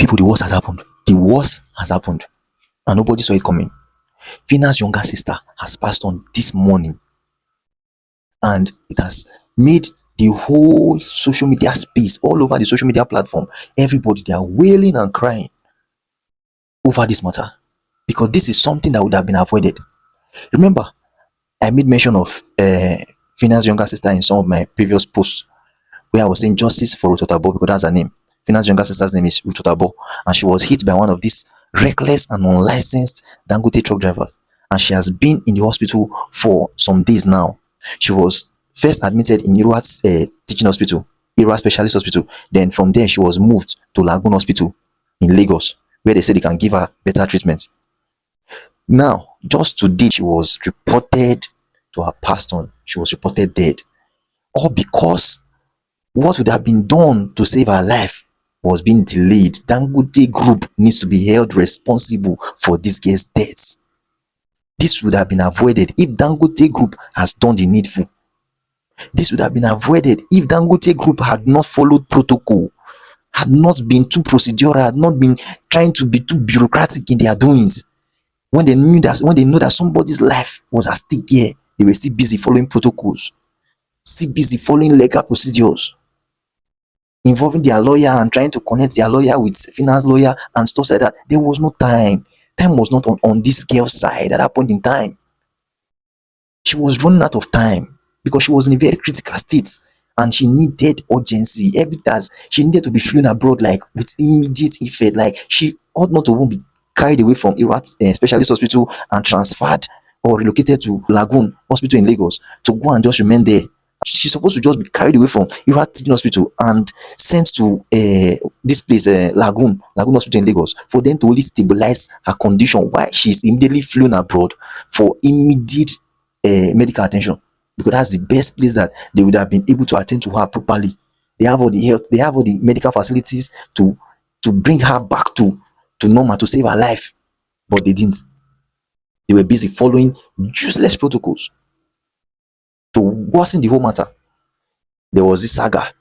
people, the worst has happened. The worst has happened. And nobody saw it coming. Phyna's younger sister has passed on this morning. And it has made the whole social media space, all over the social media platform, everybody, they are wailing and crying over this matter. Because this is something that would have been avoided. Remember, I made mention of Phyna's younger sister in some of my previous posts, where I was saying justice for Ruth Otabo, because that's her name. Phyna's younger sister's name is Ruth Otabo, and she was hit by one of these reckless and unlicensed Dangote truck drivers, and she has been in the hospital for some days now. She was first admitted in Iruat's teaching hospital, Iruat Specialist Hospital. Then from there, she was moved to Lagoon Hospital in Lagos, where they said they can give her better treatment. Now, just today, she was reported to have passed on. She was reported dead. All because what would have been done to save her life was being delayed. Dangote Group needs to be held responsible for this girl's death. This would have been avoided if Dangote Group has done the needful. This would have been avoided if Dangote Group had not followed protocol, had not been too procedural, had not been trying to be too bureaucratic in their doings. When they know that somebody's life was at stake here, they were still busy following protocols, still busy following legal procedures, involving their lawyer and trying to connect their lawyer with Phyna's lawyer and stuff like that. There was no time. Time was not on this girl's side at that point in time. She was running out of time because she was in a very critical state and she needed urgency. She needed to be flown abroad like with immediate effect. Like she ought not to even be carried away from Iruat Specialist Hospital and transferred or relocated to Lagoon Hospital in Lagos to go and just remain there. She's supposed to just be carried away from Iruat Teaching Hospital and sent to this place, Lagoon Hospital in Lagos, for them to only stabilize her condition while she's immediately flown abroad for immediate medical attention, because that's the best place that they would have been able to attend to her properly. They have all the health, they have all the medical facilities to bring her back to normal, to save her life, but they didn't. They were busy following useless protocols to worsen the whole matter. There was this saga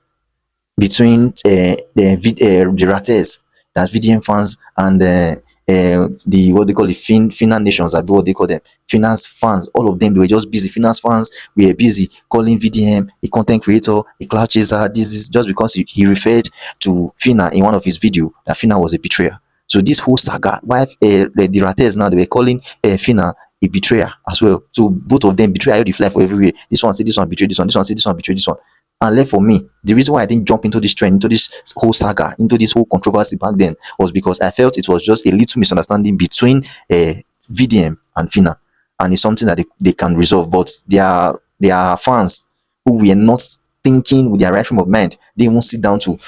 between the Rates, that's VDM fans, and the what they call the Phyna nations, what they call them, Phyna's fans. All of them, they were just busy. Phyna's fans were busy calling VDM a content creator, a cloud chaser. This is just because he referred to Phyna in one of his videos that Phyna was a betrayer. So this whole saga, why the Rates now, they were calling Phyna a betrayer as well. So both of them betray the fly for everywhere. This one say this one betrayed this one. This one say this one betrayed this one. And left for me, the reason why I didn't jump into this trend, into this whole saga, into this whole controversy back then, was because I felt it was just a little misunderstanding between VDM and Phyna, and it's something that they can resolve. But their fans who were not thinking with their right frame of mind, they won't sit down to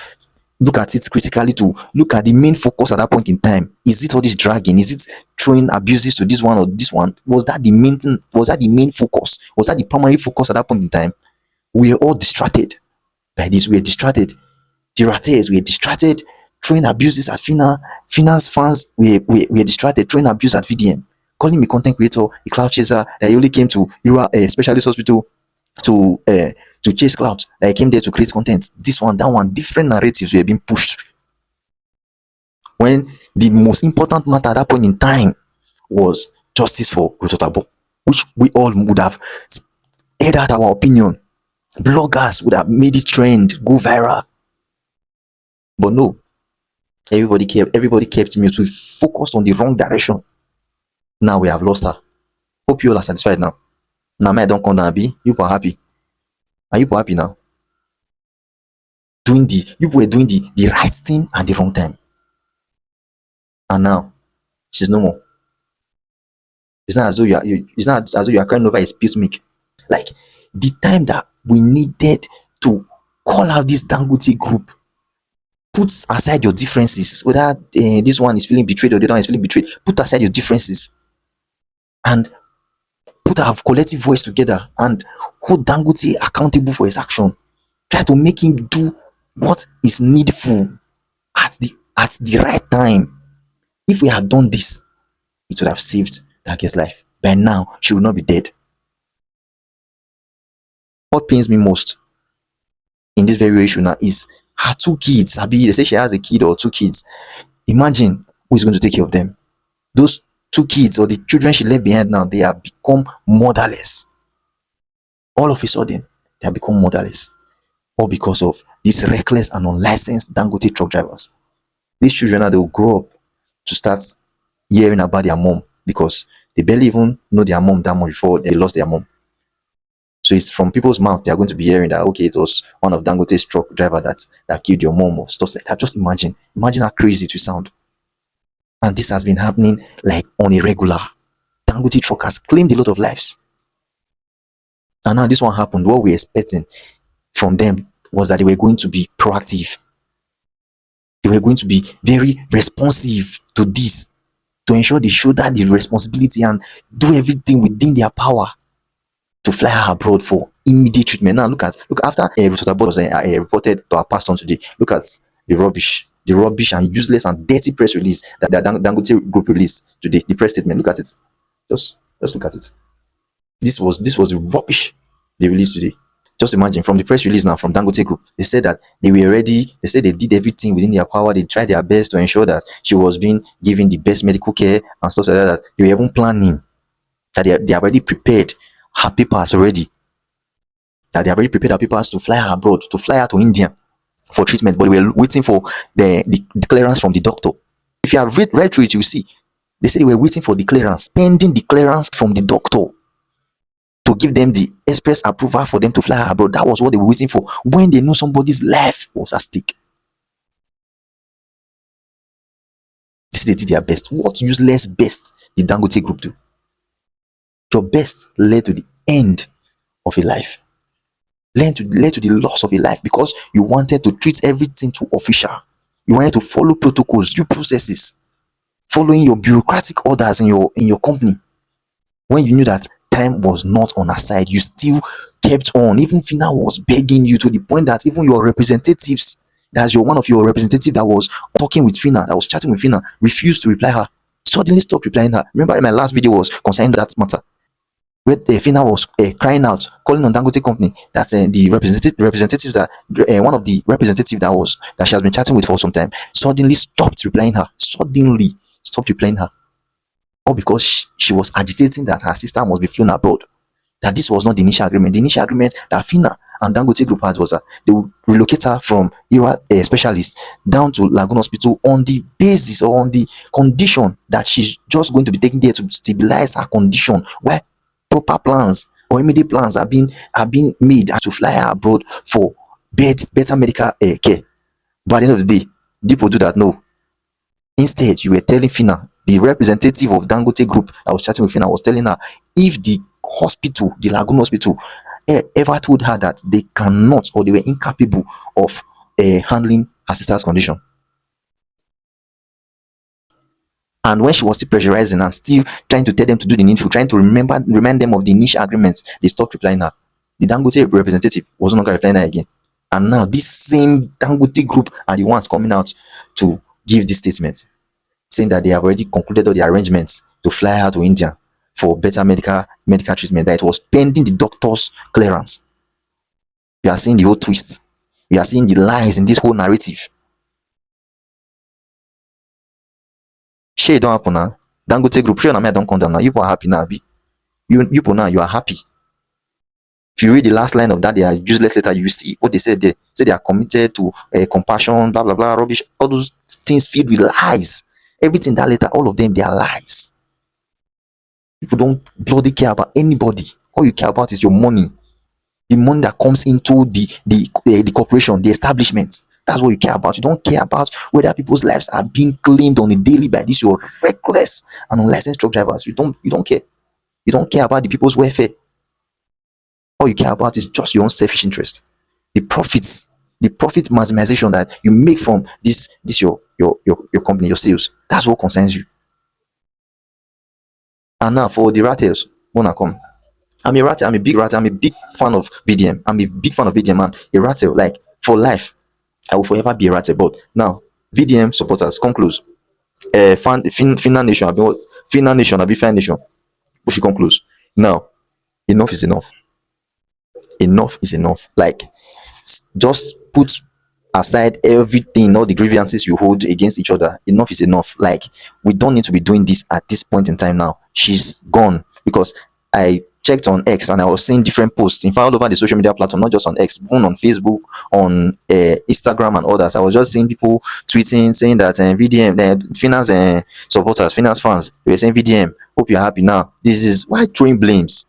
look at it critically, to look at the main focus at that point in time. Is it all this dragging? Is it throwing abuses to this one or this one? Was that the main thing? Was that the main focus? Was that the primary focus at that point in time? We are all distracted by this. We are distracted. The Rates, we are distracted throwing abuses at Phyna. Phyna's fans, we are distracted throwing abuse at VDM, calling me content creator, a cloud chaser, that he only came to a specialist hospital to chase clout, that he came there to create content. This one, that one, different narratives were being pushed, when the most important matter at that point in time was justice for Ruth Otabo, which we all would have aired out our opinion. Bloggers would have made it trend, go viral. But no, everybody kept mute. We focused on the wrong direction. Now we have lost her. Hope you all are satisfied now. Now I don't come down, be you are happy. Are you happy now? You were doing the right thing at the wrong time. And now she's no more. It's not as though you are crying over a spilled milk. Like the time that we needed to call out this Dangote Group, put aside your differences, whether this one is feeling betrayed or the other one is feeling betrayed. Put aside your differences and put our collective voice together and hold Dangote accountable for his action. Try to make him do what is needful at the right time. If we had done this, it would have saved that girl's life. By now, she would not be dead. What pains me most in this very issue now is her two kids. They say she has a kid or two kids. Imagine who is going to take care of them. Those two kids or the children she left behind now, they have become motherless. All of a sudden, they have become motherless. All because of these reckless and unlicensed Dangote truck drivers. These children now they will grow up to start hearing about their mom because they barely even know their mom that much before they lost their mom. So it's from people's mouth they are going to be hearing that okay, it was one of Dangote's truck driver that killed your mom or stuff like that. Just imagine how crazy it will sound. And this has been happening like on a regular. Dangote truck has claimed a lot of lives. And now this one happened. What we're expecting from them was that they were going to be proactive. They were going to be very responsive to this to ensure they shoulder the responsibility and do everything within their power to fly her abroad for immediate treatment. Now look after a report was reported to our pastor today. Look at the rubbish and useless and dirty press release that the Dangote Group released today. The press statement. Look at it. Just look at it. This was rubbish they released today. Just imagine from the press release now from Dangote Group, they said that they were ready. They said they did everything within their power. They tried their best to ensure that she was being given the best medical care and stuff like that. They were even planning that they are already prepared her papers already. That they have already prepared her papers to fly her abroad, to fly her to India for treatment. But we were waiting for the clearance from the doctor. If you have read through it, you see they said they were waiting for the clearance, pending the clearance from the doctor to give them the express approval for them to fly abroad. That was what they were waiting for when they knew somebody's life was at stake. They did their best. What useless best did Dangote Group do? Your best led to the end of a life. Led to the loss of a life because you wanted to treat everything too official. You wanted to follow protocols, due processes, following your bureaucratic orders in your company. When you knew that time was not on her side, you still kept on. Even Phyna was begging you to the point that even your representatives, that's one of your representative that was talking with Phyna, that was chatting with Phyna, refused to reply her. Suddenly stopped replying her. Remember my last video was concerning that matter, where Phyna was crying out, calling on Dangote company that the representatives that one of the representatives that she has been chatting with for some time suddenly stopped replying her. Suddenly stopped replying her. All because she was agitating that her sister must be flown abroad. That this was not the initial agreement. The initial agreement that Phyna and Dangote Group had was that they would relocate her from ERA specialist down to Lagoon Hospital on the basis or on the condition that she's just going to be taken there to stabilize her condition, where proper plans or immediate plans are being made to fly her abroad for better medical care. But at the end of the day, people do that. No, instead, you were telling Phyna, the representative of Dangote Group I was chatting with Phyna was telling her if the hospital, the Lagoon Hospital, ever told her that they cannot or they were incapable of handling her sister's condition. And when she was still pressurizing and still trying to tell them to do the needful, trying to remind them of the initial agreements, they stopped replying her. The Dangote representative was no longer replying her again. And now this same Dangote Group are the ones coming out to give this statement, saying that they have already concluded all the arrangements to fly her to India for better medical treatment, that it was pending the doctor's clearance. You are seeing the whole twist. You are seeing the lies in this whole narrative. Shey don't happen now. Dangote Group, sure, I don't come down now. You are happy now, you people now, you are happy. If you read the last line of that, they are useless letter, you see what they said there. Say they are committed to compassion, blah blah blah, rubbish, all those things filled with lies. Everything that letter, all of them, they are lies. People don't bloody care about anybody. All you care about is your money, the money that comes into the corporation, the establishment. That's what you care about. You don't care about whether people's lives are being claimed on a daily by these your reckless and unlicensed truck drivers. You don't care. You don't care about the people's welfare. All you care about is just your own selfish interest, the profits, the profit maximization that you make from this your company, your sales. That's what concerns you. And now for the rattles, wanna come. I'm a rattle, I'm a big rattle, I'm a big fan of BDM. I'm a big fan of VDM, man. A rattle, like for life, I will forever be a rattle. But now, VDM supporters, come close. Finna Nation, Finna Nation, I'll be Fine Nation. We should come close. Now, enough is enough. Enough is enough. Like, just put aside everything, all the grievances you hold against each other, enough is enough. Like, we don't need to be doing this at this point in time now. She's gone. Because I checked on X and I was seeing different posts, in fact, all over the social media platform, not just on X, even on Facebook, on Instagram and others. I was just seeing people tweeting saying that VDM, Phyna's supporters, Phyna's fans, they were saying, VDM, hope you're happy now. This is why throwing blames.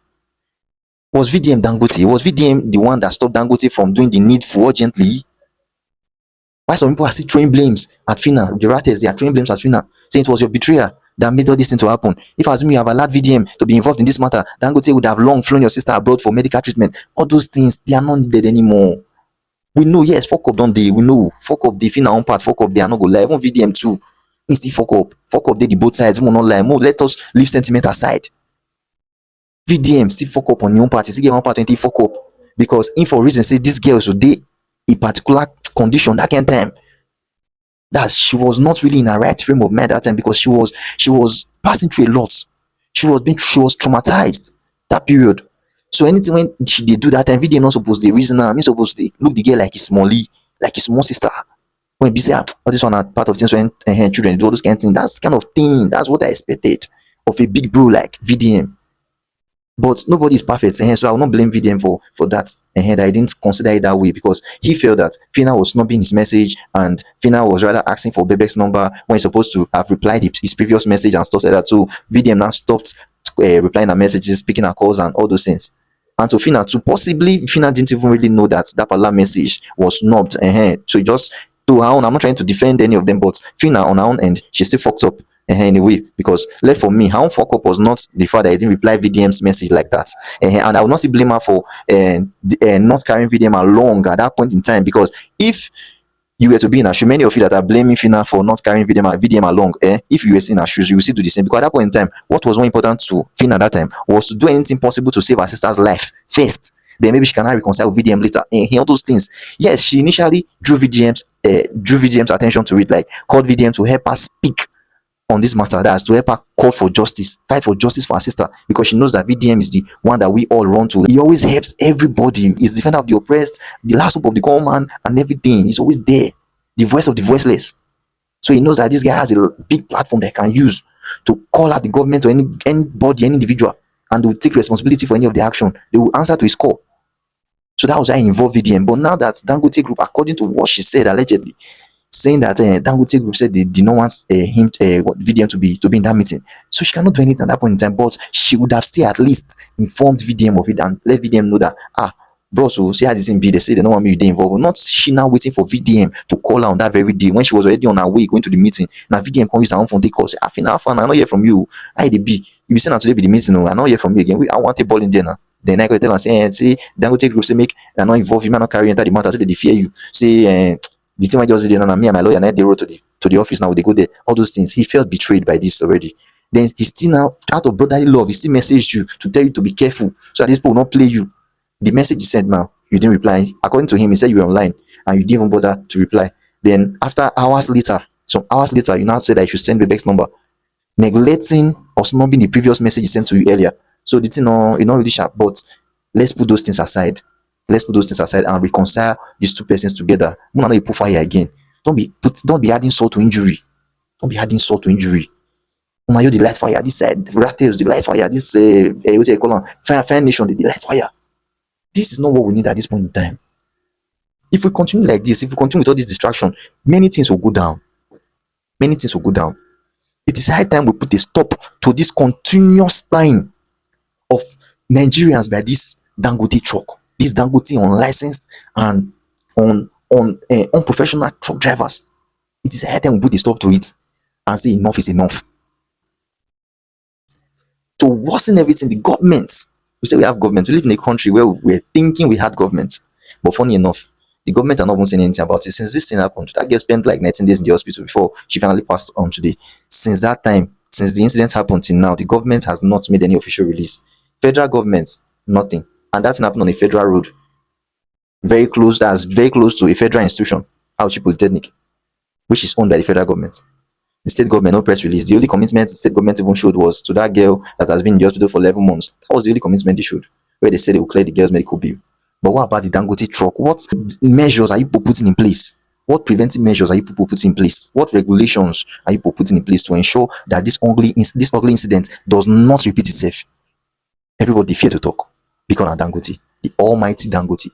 Was VDM Dangote? Was VDM the one that stopped Dangote from doing the needful urgently? Why some people are still throwing blames at Phyna? The writers, they are throwing blames at Phyna, saying it was your betrayal that made all this thing to happen. If as me you have allowed VDM to be involved in this matter, Dangote would have long flown your sister abroad for medical treatment. All those things, they are not needed anymore. We know, yes, fuck up, don't they? We know, fuck up the Phyna own part, fuck up, they are not going to lie. Even VDM too, still fuck up, they the both sides, we will not lie. More, let us leave sentiment aside. VDM still fuck up on your own part, still get one part 20 fuck up. Because in for reason, say this girl, so they a particular condition that kind time, that she was not really in her right frame of mind that time, because she was passing through a lot. She was traumatized that period. So anything when she did do that time, VDM not supposed to reason her. Me supposed to look the girl like his smally, like his small sister. When be say, all this one are part of things when children do all those kind of things. That's kind of thing. That's what I expected of a big bro like VDM. But nobody is perfect, so I will not blame VDM for that. That I didn't consider it that way, because he felt that Phyna was snubbing his message, and Phyna was rather asking for Bebek's number when he's supposed to have replied his previous message and stuff like that. So VDM now stopped replying her messages, picking her calls, and all those things. And to Phyna too, possibly Phyna didn't even really know that that particular message was snubbed. So just to her own, I'm not trying to defend any of them, but Phyna on her own end, she still fucked up anyway. Because left for me, her own fuck up was not the fact that I didn't reply VDM's message like that. And I will not see blame her for not carrying VDM along at that point in time. Because if you were to be in her shoes, many of you that are blaming Phyna for not carrying VDM along, if you were in her shoes, you will still do the same. Because at that point in time, what was more important to Phyna at that time was to do anything possible to save her sister's life first. Then maybe she can reconcile with VDM later. All those things. Yes, she initially drew VDM's attention to it, like called VDM to help her speak on this matter, that's to help her call for justice, fight for justice for her sister, because she knows that VDM is the one that we all run to. He always helps everybody. He's the defender of the oppressed, the last hope of the common man, and everything. He's always there, the voice of the voiceless. So he knows that this guy has a big platform that he can use to call out the government or anybody, any individual, and they will take responsibility for any of the action. They will answer to his call. So that was why I involved VDM. But now that Dangote Group, according to what she said allegedly, saying that Dangote Group said they did not want VDM to be in that meeting, so she cannot do anything at that point in time. But she would have still at least informed VDM of it and let VDM know that bro, so see how this thing be. They say they don't want me to be involved. Not she now waiting for VDM to call her on that very day when she was already on her way going to the meeting. Now VDM can use her own phone, they call, say, Phyna, I not hear from you. I the be you be saying today be the meeting. No, I not hear from you again. I want a ball in there now. Then I go tell her say, see Dangote Group say make I not involved. You might not carry enter the matter. Say they fear you. Say the thing I just did, and me and my lawyer, and they wrote to the office now. They go there, all those things. He felt betrayed by this already. Then he still now, out of brotherly love, he still messaged you to tell you to be careful, so that this people will not play you. The message he sent now, you didn't reply. According to him, he said you were online and you didn't even bother to reply. Then after some hours later, you now said that you should send Rebecca's number, neglecting or snubbing the previous message he sent to you earlier. So the thing, not really sharp. But let's put those things aside. Let's put those things aside and reconcile these two persons together. Don't not put fire again. Don't be adding salt to injury. Don't be adding salt to injury. You the light fire. This side, Rattles, the light fire. This what do you call on? Fire Nation, the light fire. This is not what we need at this point in time. If we continue like this, if we continue with all this distraction, many things will go down. Many things will go down. It is high time we put a stop to this continuous time of Nigerians by this Dangote truck. This Dangote unlicensed and unprofessional truck drivers. It is high time we put a stop to it and say enough is enough. To worsen everything, the government, we say we have government. We live in a country where we're thinking we had government, but funny enough, the government are not even saying anything about it. Since this thing happened, that girl spent like 19 days in the hospital before she finally passed on today. Since that time, since the incident happened till now, the government has not made any official release. Federal government, nothing. And that's happened on a federal road. Very close to a federal institution, Auchi Polytechnic, which is owned by the federal government. The state government, no press release. The only commitment the state government even showed was to that girl that has been in the hospital for 11 months. That was the only commitment they showed, where they said they will clear the girl's medical bill. But what about the Dangote truck? What measures are you putting in place? What preventive measures are you people putting in place? What regulations are you people putting in place to ensure that this ugly incident does not repeat itself? Everybody fear to talk because of Dangote, the almighty Dangote.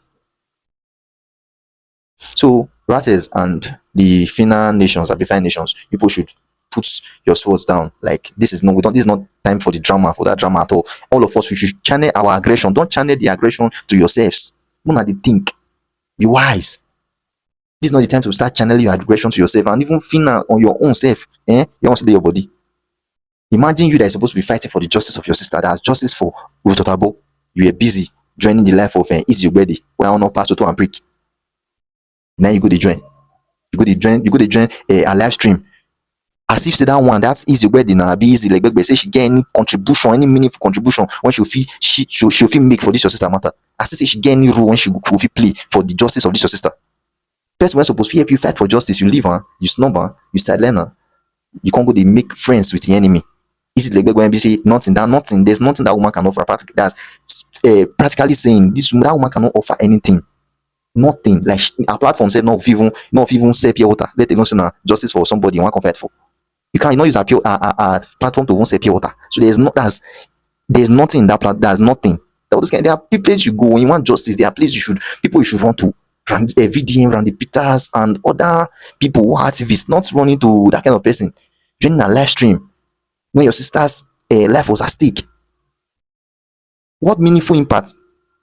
So Rattles and the Phyna nations, Abifine nations, people should put your swords down. Like this is not time for the drama, for that drama at all. All of us we should channel our aggression. Don't channel the aggression to yourselves. Don't at the think. Be wise. This is not the time to start channeling your aggression to yourself and even Phyna on your own self. You want to your body. Imagine you that is supposed to be fighting for the justice of your sister. That's justice for Rutotabo. You are busy joining the life of Easy Obedi, where I not pass to and prick. Now you go to join. You go to join a live stream. As if say that one that's easy wedding now be easy like say she get any contribution, any meaningful contribution when she'll feel make for this your sister matter. As if say she get any role when she go feel play for the justice of this your sister. Person when supposed to help you fight for justice, you leave her, you snub her, you sideline her. You can't go they make friends with the enemy. Easy like when be say nothing, there's nothing that woman can offer. That's practically saying that woman cannot offer anything. Nothing. Like a platform said not even say pure water. Let alone say justice for somebody you want to fight for. You can't not use a platform to even say pure water. So there's nothing in that platform. There's nothing. There are places you go when you want justice. There are places you should run to. Around VDM, around the Peters and other people who are activists, not running to that kind of person. Joining a live stream when your sister's life was at stake. What meaningful impact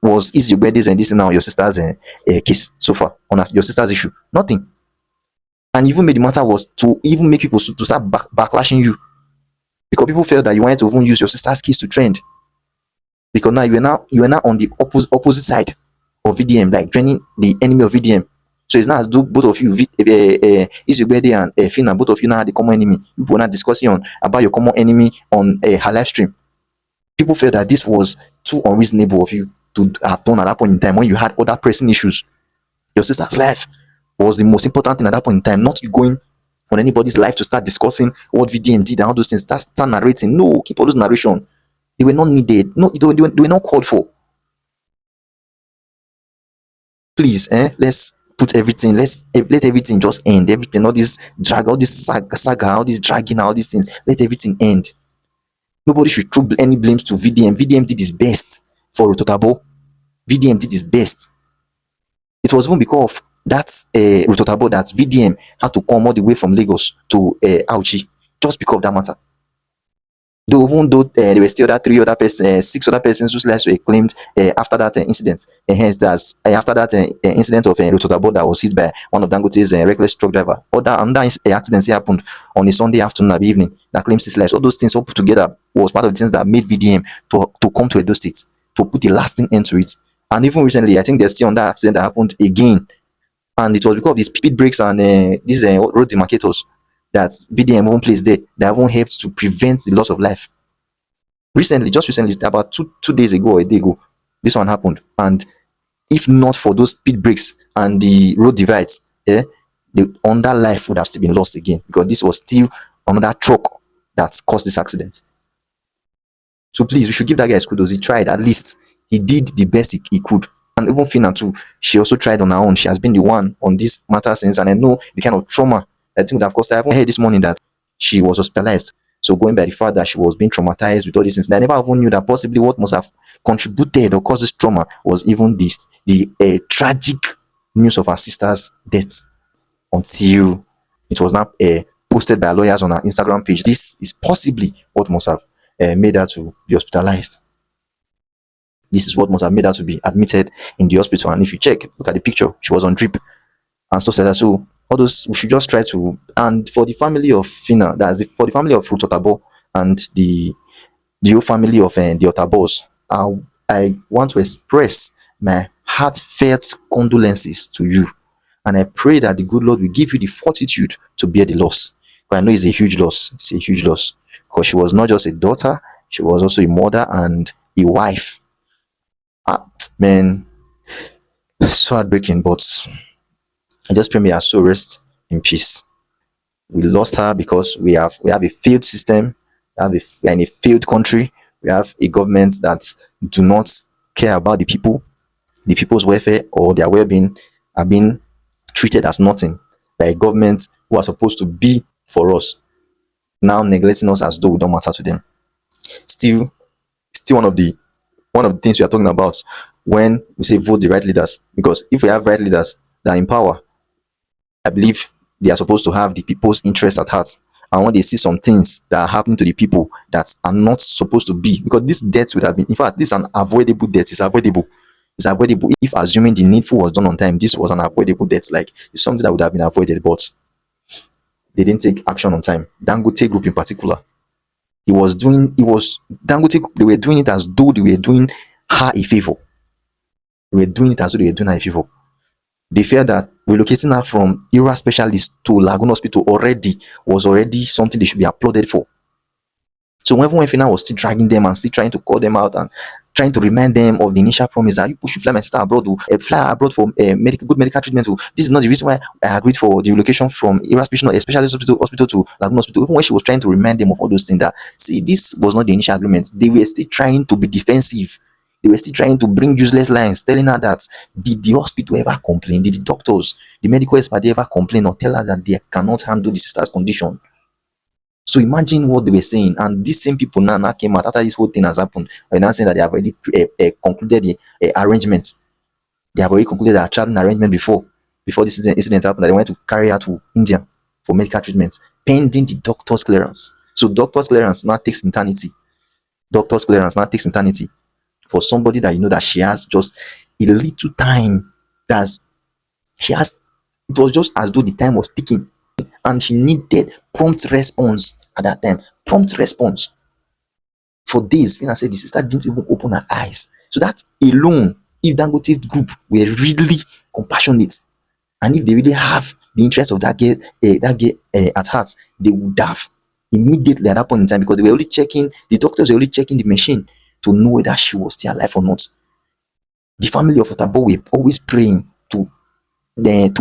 was Easy Birthdays and this now your sister's case so far on your sister's issue? Nothing. And even made the matter was to even make people to start backlashing you because people felt that you wanted to even use your sister's case to trend. Because now you are now on the opposite side of VDM, like joining the enemy of VDM. So it's not as though both of you, Easy Birthday and Phyna, both of you now had the common enemy. People were not discussing about your common enemy on her live stream. People felt that this was too unreasonable of you to have done at that point in time when you had other pressing issues. Your sister's life was the most important thing at that point in time, not you going on anybody's life to start discussing what VDM did and all those things. Start narrating. No, keep all those narration. They were not needed. No, they were not called for. Please, let's put everything. Let everything just end. Everything, all this drag, all this saga, all this dragging, all these things. Let everything end. Nobody should throw any blames to VDM. VDM did his best for Rototabo. VDM did his best. It was even because of that Rototabo that VDM had to come all the way from Lagos to Auchi just because of that matter. Though even though there were still other six other persons whose lives were claimed after that incident. Hence, that's after that incident of Rototabo that was hit by one of Dangote's reckless truck driver. Another accident happened on a Sunday afternoon or evening that claims his life. All those things all put together was part of the things that made VDM to come to Edo State to put a lasting end to it. And even recently, I think there's still on that accident that happened again. And it was because of the speed breaks and these road demarcators that BDM won't place there that won't help to prevent the loss of life. Just recently, about two days ago or a day ago, this one happened. And if not for those speed breaks and the road divides, the under life would have still been lost again because this was still another truck that caused this accident. So please, we should give that guy kudos. He tried at least. He did the best he could. And even Phyna too, she also tried on her own. She has been the one on this matter since, and I know the kind of trauma I think would have caused her. I haven't heard this morning that she was hospitalized. So going by the fact that she was being traumatized with all these things, I never even knew that possibly what must have contributed or caused this trauma was even the tragic news of her sister's death until it was now posted by lawyers on her Instagram page. This is possibly what must have made her to be hospitalized. This is what must have made her to be admitted in the hospital. And if you check, look at the picture, she was on drip and stuff like that. So all those we should just try to. And for the family of Phyna, for the family of Rutotabo and the whole family of the Otabos, I want to express my heartfelt condolences to you, and I pray that the good Lord will give you the fortitude to bear the loss. But I know it's a huge loss. It's a huge loss because she was not just a daughter; she was also a mother and a wife. Man, so heartbreaking, but I just pray may her soul rest in peace. We lost her because we have a failed system, we are in a failed country, we have a government that do not care about the people's welfare or their well-being, are being treated as nothing. by government who are supposed to be for us, now neglecting us as though we don't matter to them. Still, still one of the things we are talking about when we say vote the right leaders. Because if we have right leaders that are in power, I believe they are supposed to have the people's interest at heart. And when they see some things that are happening to the people that are not supposed to be, because this death would have been, in fact, this is an avoidable death. It's avoidable. It's avoidable. If assuming the needful was done on time, this was an avoidable death. Like, it's something that would have been avoided, but they didn't take action on time. Dangote Group in particular, Dangote Group, they were doing it as though they were doing her a favor. They were doing it as though they were doing her a favor. They fear that relocating her from Ira specialist to Lagoon Hospital was already something they should be applauded for. So even when Phyna was still dragging them and still trying to call them out and trying to remind them of the initial promise that you should fly my sister abroad, fly abroad for good medical treatment. This is not the reason why I agreed for the relocation from Ira specialist hospital to Lagoon Hospital. Even when she was trying to remind them of all those things, that see, this was not the initial agreement. They were still trying to be defensive. They were still trying to bring useless lines, telling her that did the hospital ever complain? Did the doctors, the medical expert ever complain or tell her that they cannot handle the sister's condition? So imagine what they were saying, and these same people now came out after this whole thing has happened. They're now saying that they have already concluded the arrangement. They have already concluded their traveling arrangement before this incident happened. That they went to carry out to India for medical treatments, pending the doctor's clearance. So doctor's clearance now takes eternity. Doctor's clearance now takes eternity for somebody that you know that she has just a little time. That's she has. It was just as though the time was ticking, and she needed prompt response at that time. Prompt response. For days, Phyna said the sister didn't even open her eyes. So that alone, if Dangote Group were really compassionate, and if they really have the interest of that girl at heart, they would have immediately at that point in time, because the doctors were only checking the machine to know whether she was still alive or not. The family of Otabo were always praying to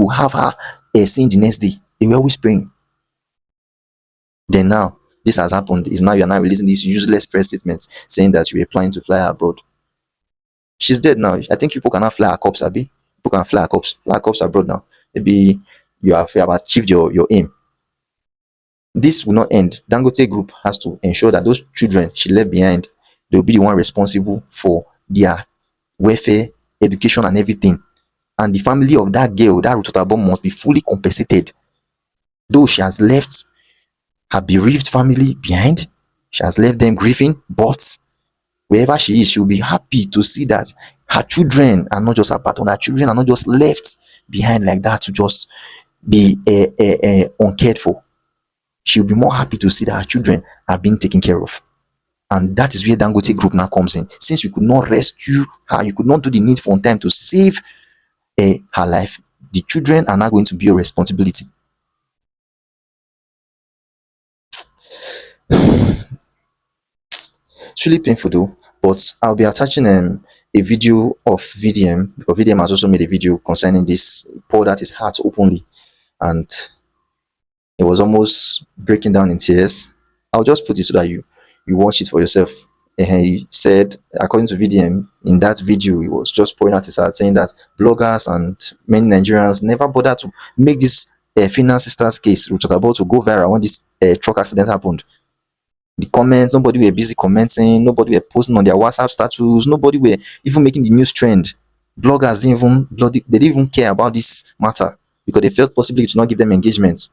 have her seen the next day. They were always praying. Then now, this has happened. Is now you are now releasing these useless press statements saying that you were planning to fly her abroad. She's dead now. I think people cannot fly her corpse, Abby. People can fly her corpse abroad now. Maybe you have achieved your aim. This will not end. Dangote Group has to ensure that those children she left behind, they will be the one responsible for their welfare, education, and everything. And the family of that girl, that Rutotabo, must be fully compensated. Though she has left her bereaved family behind, she has left them grieving, but wherever she is, she'll be happy to see that her children are not just apart, her children are not just left behind like that to just be uncared for. She'll be more happy to see that her children are being taken care of. And that is where Dangote Group now comes in. Since you could not rescue her, you could not do the needful on time to save her life, the children are now going to be your responsibility. It's really painful though, but I'll be attaching a video of VDM, because VDM has also made a video concerning this. He poured out his heart openly, and it was almost breaking down in tears. I'll just put it so that you watch it for yourself. And he said, according to VDM, in that video, he was just pouring out his heart, saying that bloggers and many Nigerians never bothered to make this Phyna sister's case, which was about to go viral when this truck accident happened. The comments, nobody were busy commenting, nobody were posting on their WhatsApp status, nobody were even making the news trend. Bloggers they didn't even care about this matter, because they felt possibly to not give them engagement.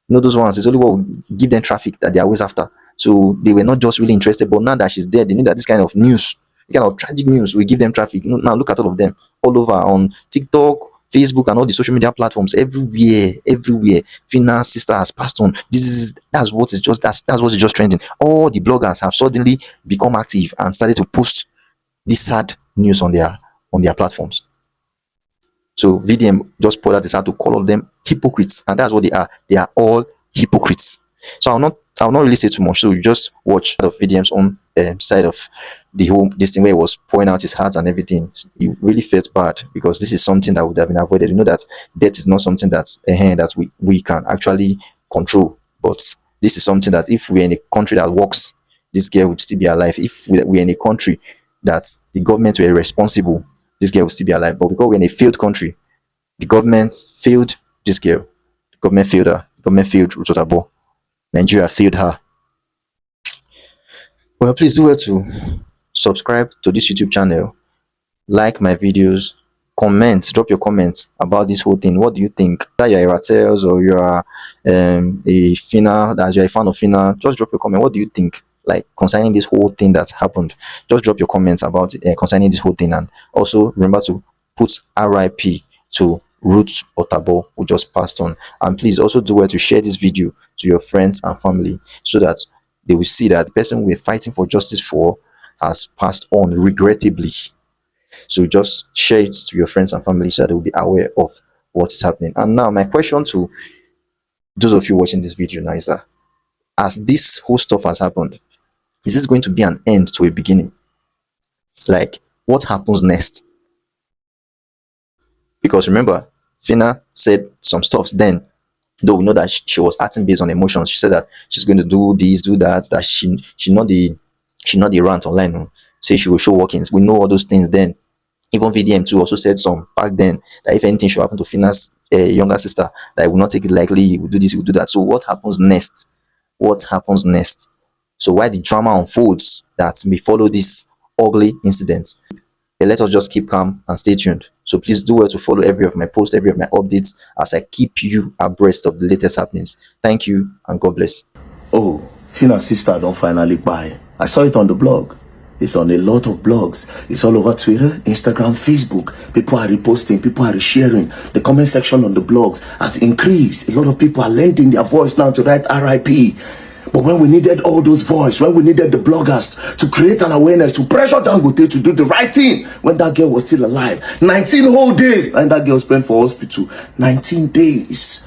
You know, those ones, it's only what will give them traffic that they're always after. So they were not just really interested. But now that she's dead, they knew that this kind of news, this kind of tragic news, will give them traffic. Now look at all of them all over on TikTok, Facebook, and all the social media platforms. Everywhere. Phyna's sister has passed on. That's what is just trending. All the bloggers have suddenly become active and started to post this sad news on their platforms. So VDM just poured out his heart to call all of them hypocrites, and that's what they are. They are all hypocrites. So I'll not really say too much. So you just watch of VDM's own side of the whole this thing where he was pouring out his heart and everything. He really felt bad, because this is something that would have been avoided. You know that death is not something that's a hand that we can actually control, but this is something that if we're in a country that works, this girl would still be alive. If we're in a country that the government were responsible, this girl will still be alive. But because we're in a failed country, the government failed this girl. Government failed her. Government failed Ruth Otabo. Nigeria failed her. Well, please do well to subscribe to this YouTube channel, like my videos, comment, drop your comments about this whole thing. What do you think? That you're a Ratels or you are a Phyna, that you're a fan of Phyna, just drop your comment. What do you think? Like concerning this whole thing that's happened, just drop your comments about concerning this whole thing, and also remember to put RIP to Ruth Otabo who just passed on. And please also do well to share this video to your friends and family so that they will see that the person we're fighting for justice for has passed on regrettably. So just share it to your friends and family so that they will be aware of what is happening. And now my question to those of you watching this video now is that as this whole stuff has happened, is this going to be an end to a beginning? Like, what happens next? Because remember, Phyna said some stuff then, though we know that she was acting based on emotions. She said that she's going to do this, do that she not the rant online. No? Say she will show workings. We know all those things then. Even VDM2 also said some back then that if anything should happen to Phyna's younger sister, that I will not take it lightly, he will do this, he will do that. So what happens next? What happens next? So why the drama unfolds that may follow this ugly incident? Let us just keep calm and stay tuned. So please do well to follow every of my posts, every of my updates as I keep you abreast of the latest happenings. Thank you and God bless. Oh, Phyna's sister don't finally buy. I saw it on the blog. It's on a lot of blogs. It's all over Twitter, Instagram, Facebook. People are reposting, people are sharing. The comment section on the blogs have increased. A lot of people are lending their voice now to write RIP. But when we needed all those voices, when we needed the bloggers to create an awareness, to pressure Dangote to do the right thing, when that girl was still alive, 19 whole days, and that girl spent for hospital, 19 days.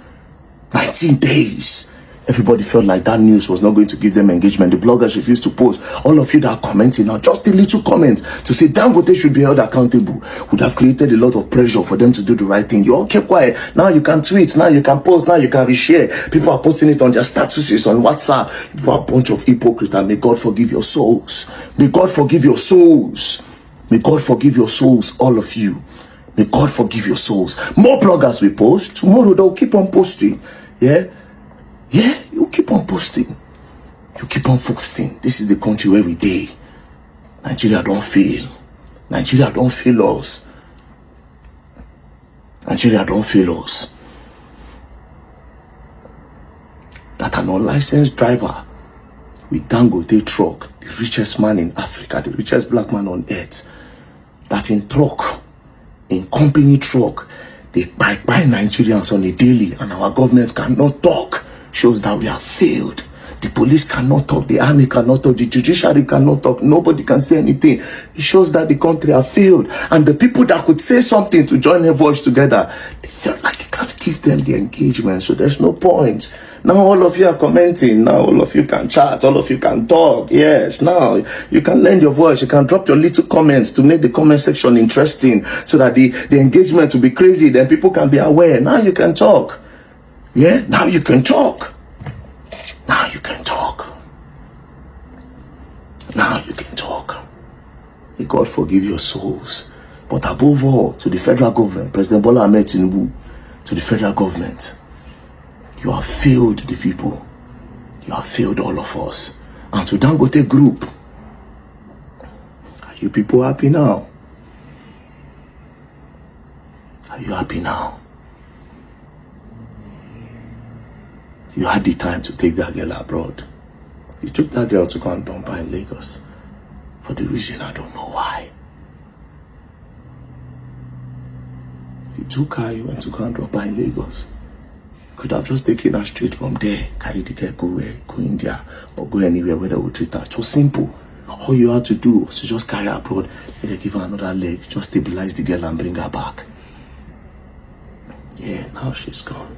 19 days. Everybody felt like that news was not going to give them engagement. The bloggers refused to post. All of you that are commenting now, just a little comment to say Dangote should be held accountable would have created a lot of pressure for them to do the right thing. You all kept quiet. Now you can tweet, now you can post, now you can reshare. People are posting it on their statuses on WhatsApp. People are a bunch of hypocrites, and may God forgive your souls. May God forgive your souls. May God forgive your souls, all of you. May God forgive your souls. More bloggers will post. Tomorrow they'll keep on posting. Yeah, you keep on posting. You keep on focusing. This is the country where we day. Nigeria don't fail. Nigeria don't fail us. Nigeria don't fail us. That an unlicensed driver with Dangote truck, the richest man in Africa, the richest black man on earth, that in truck, in company truck, they buy Nigerians on a daily, and our government cannot talk, shows that we have failed. The police cannot talk, the army cannot talk, the judiciary cannot talk, nobody can say anything. It shows that the country has failed. And the people that could say something to join their voice together, they felt like you can't give them the engagement, so there's no point. Now all of you are commenting, now all of you can chat, all of you can talk. Yes, now you can lend your voice, you can drop your little comments to make the comment section interesting so that the engagement will be crazy, then people can be aware. Now you can talk. Yeah, now you can talk. Now you can talk. Now you can talk. May God forgive your souls. But above all, to the federal government, President Bola Ahmed Tinubu, to the federal government, you have failed the people. You have failed all of us. And to Dangote Group, are you people happy now? Are you happy now? You had the time to take that girl abroad. You took that girl to go and dump her in Lagos. For the reason I don't know why. You took her, you went to go and drop her in Lagos. Could have just taken her straight from there, carry the girl, go India, or go anywhere where they would treat her. It was simple. All you had to do was to just carry her abroad, and they give her another leg, just stabilize the girl and bring her back. Yeah, now she's gone.